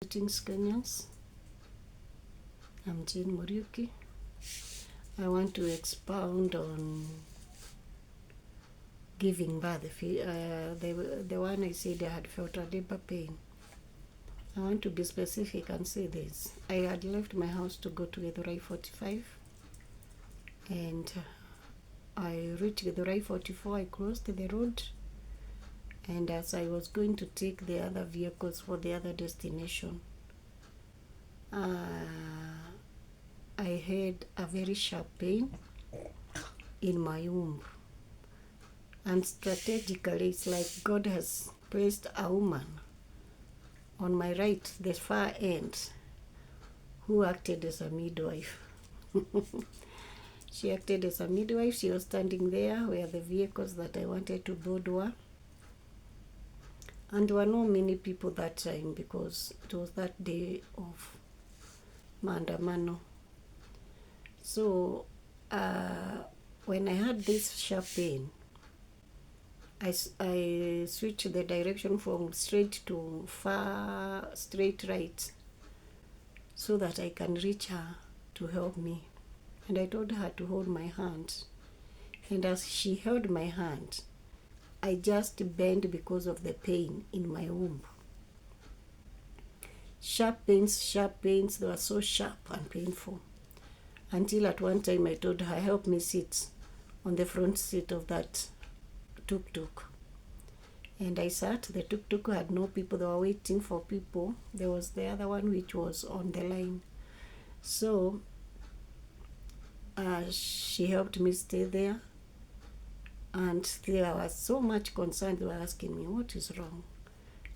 Greetings, Kenyans. I'm Jane Muriuki. I want to expound on giving birth. The one I said I had felt a labor pain. I want to be specific and say this. I had left my house to go to Githurai 45, and I reached Githurai 44. I crossed the road, and as I was going to take the other vehicles for the other destination, I had a very sharp pain in my womb. And strategically, it's like God has placed a woman on my right, the far end, who acted as a midwife. She acted as a midwife. She was standing there where the vehicles that I wanted to board were. And there were not many people that time because it was that day of Maandamano. So when I had this sharp pain, I switched the direction from straight to straight right so that I can reach her to help me. And I told her to hold my hand. And as she held my hand, I just bent because of the pain in my womb. Sharp pains, they were so sharp and painful. Until at one time I told her, help me sit on the front seat of that tuk-tuk. And I sat. The tuk-tuk had no people. They were waiting for people. There was the other one which was on the line. So she helped me stay there. And they were so much concerned. They were asking me, what is wrong?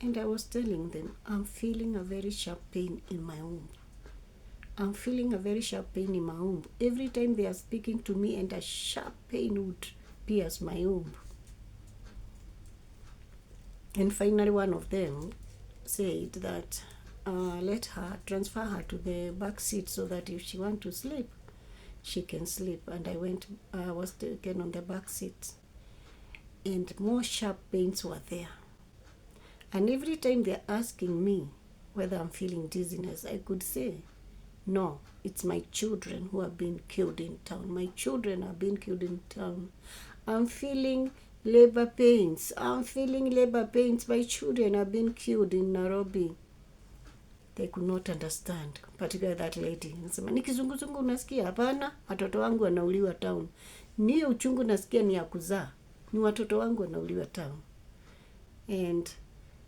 And I was telling them, I'm feeling a very sharp pain in my womb. I'm feeling a very sharp pain in my womb. Every time they are speaking to me, and a sharp pain would pierce my womb. And finally, one of them said that let her transfer her to the back seat so that if she wants to sleep, she can sleep. And I was taken on the back seat. And more sharp pains were there. And every time they're asking me whether I'm feeling dizziness, I could say, no, it's my children who have been killed in town. My children have been killed in town. I'm feeling labor pains. My children have been killed in Nairobi. They could not understand, particularly that lady. Nasema, ni kizunguzungu unasikia? Hapana, watoto wangu wanauliwa town. Niyo uchungu nasikia ni ya kuzaa. Ni watoto wangu wanauliwa town. And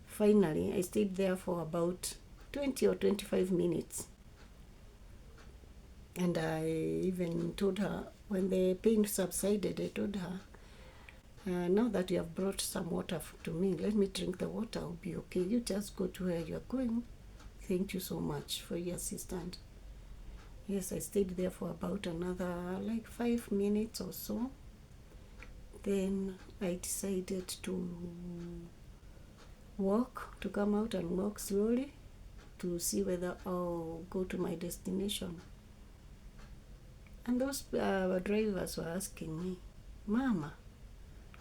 finally, I stayed there for about 20 or 25 minutes. And I even told her, when the pain subsided, I told her, now that you have brought some water to me, let me drink the water, I'll be okay. You just go to where you're going. Thank you so much for your assistance. Yes, I stayed there for about another 5 minutes or so. Then I decided to come out and walk slowly to see whether I'll go to my destination. And those drivers were asking me, Mama,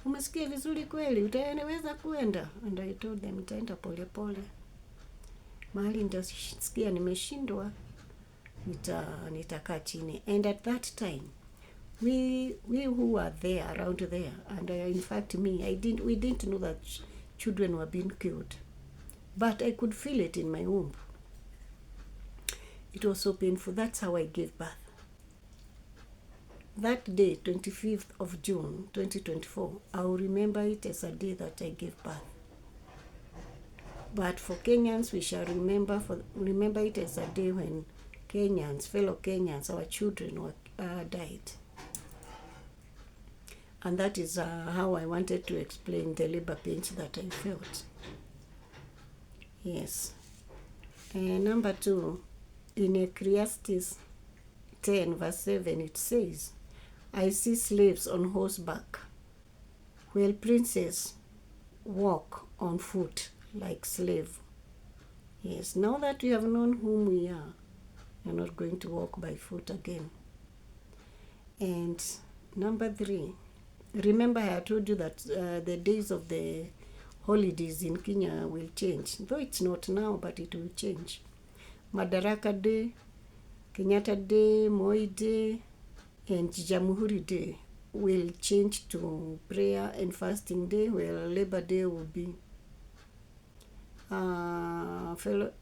umesikia vizuri kweli? Utaweza kuenda? And I told them, nitaenda pole pole. Mahali nitasikia nimeshindwa, nitakaa chini. And at that time, we who were there, around there, and in fact me, we didn't know that children were being killed. But I could feel it in my womb. It was so painful. That's how I gave birth. That day, 25th of June, 2024, I will remember it as a day that I gave birth. But for Kenyans, we shall remember it as a day when fellow Kenyans, our children died. And that is how I wanted to explain the labor pains that I felt. Yes. Number 2, in Ecclesiastes 10 verse 7, it says, I see slaves on horseback, while princes walk on foot like slave. Yes, now that we have known whom we are, we're not going to walk by foot again. And number 3, remember I told you that the days of the holidays in Kenya will change, though it's not now, but it will change. Madaraka Day, Kenyatta Day, Moi Day, and Jamhuri Day will change to prayer and fasting day, while Labor Day will be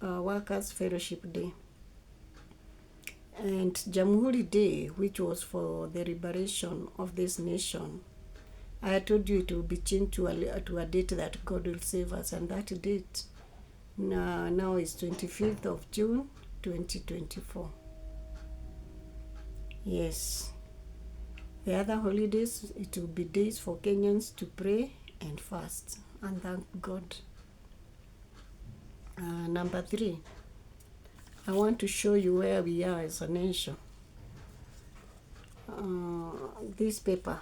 Workers' Fellowship Day. And Jamhuri Day, which was for the liberation of this nation, I told you it will be changed to a date that God will save us, and that date now is 25th of June 2024. Yes. The other holidays, it will be days for Kenyans to pray and fast and thank God. Number 3, I want to show you where we are as a nation. This paper,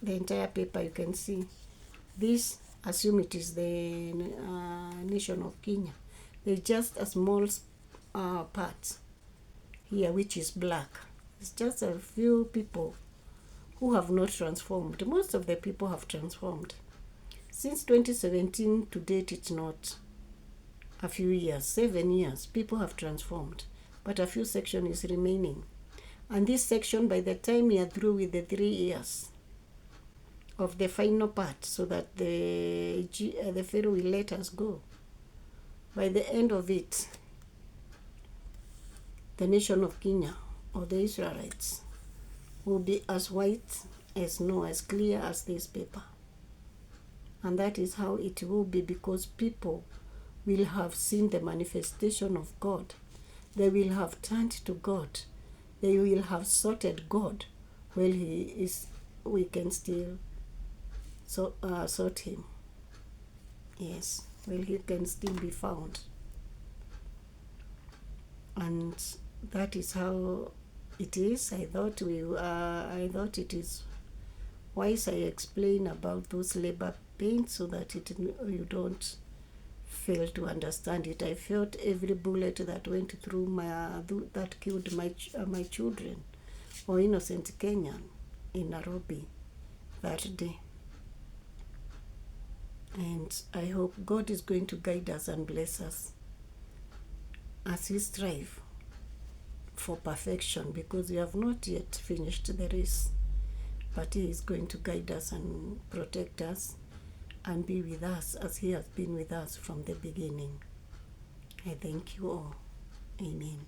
the entire paper, you can see. This, assume it is the nation of Kenya. There's just a small part here which is black. It's just a few people who have not transformed. Most of the people have transformed. Since 2017 to date, it's not a few years, 7 years, people have transformed, but a few section is remaining. And this section, by the time we are through with the 3 years of the final part, so that the Pharaoh will let us go, by the end of it, the nation of Kenya, or the Israelites, will be as white as snow, as clear as this paper. And that is how it will be, because people will have seen the manifestation of God. They will have turned to God. They will have sorted God while He is. We can still sort Him. Yes, well, He can still be found. And that is how it is. I thought it is wise I explain about those labor pains so that you don't fail to understand it. I felt every bullet that went through that killed my children or innocent Kenyan in Nairobi that day. And I hope God is going to guide us and bless us as we strive for perfection, because we have not yet finished the race, but He is going to guide us and protect us and be with us as He has been with us from the beginning. I thank you all. Amen.